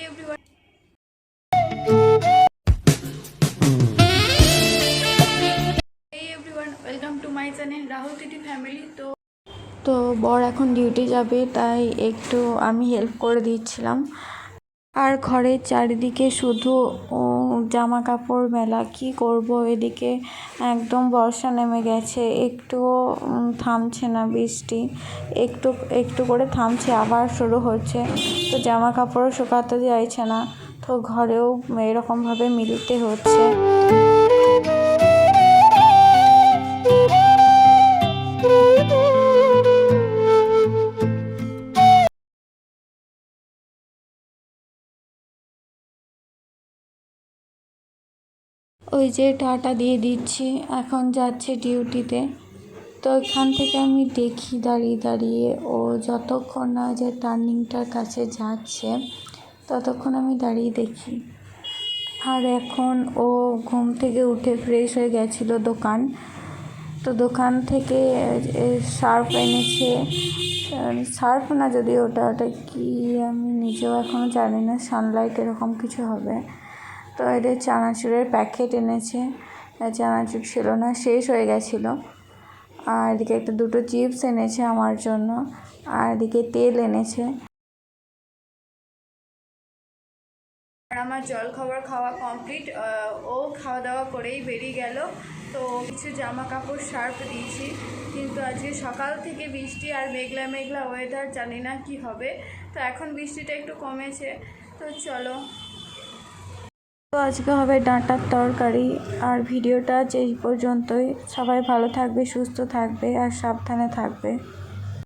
everyone. Hey everyone, welcome to my channel Rahul Titi Family. তো বর এখন duty যাবে, তাই একটু আমি হেল্প করে দিচ্ছিলাম। আর ঘরের চারিদিকে শুধু জামা কাপড় মেলা, কি করব। এদিকে একদম বর্ষা নেমে গেছে, একটুও থামছে না বৃষ্টি, একটু একটু করে থামছে, আবার শুরু হচ্ছে। তো জামা কাপড়ও শুকাতে যাইছে না, তো ঘরেও এরকমভাবে মিলতে হচ্ছে। ওই যে টাটা দিয়ে দিচ্ছি, এখন যাচ্ছে ডিউটিতে। তো এখান থেকে আমি দেখি দাঁড়িয়ে দাঁড়িয়ে ও যতক্ষণ না যে টার্নিংটার কাছে যাচ্ছে ততক্ষণ আমি দাঁড়িয়ে দেখি। আর এখন ও ঘুম থেকে উঠে ফ্রেশ হয়ে গেছিলো তো দোকান থেকে সার্ফ এনেছে। সার্ফ না, যদি ওটা কি আমি নিজেও এখনও জানি না, সানলাইট এরকম কিছু হবে। তো এদের চানাচুরের প্যাকেট এনেছে, চানাচুর ছিল না, শেষ হয়ে গেছিলো। আর এদিকে দুটো চিপস এনেছে আমার জন্য, আর এদিকে তেল এনেছে। আর আমার জলখাবার খাওয়া কমপ্লিট, ও খাওয়া দাওয়া করেই বেরিয়ে গেল। তো কিছু জামা কাপড় সার্ফ দিয়েছি, কিন্তু আজকে সকাল থেকে বৃষ্টি আর মেঘলা মেঘলা ওয়েদার, জানি না কি হবে। তো এখন বৃষ্টিটা একটু কমেছে, তো চলো। তো আজকে হবে ডাঁটার তরকারি। আর ভিডিওটা এই পর্যন্তই। সবাই ভালো থাকবে, সুস্থ থাকবে আর সাবধানে থাকবে।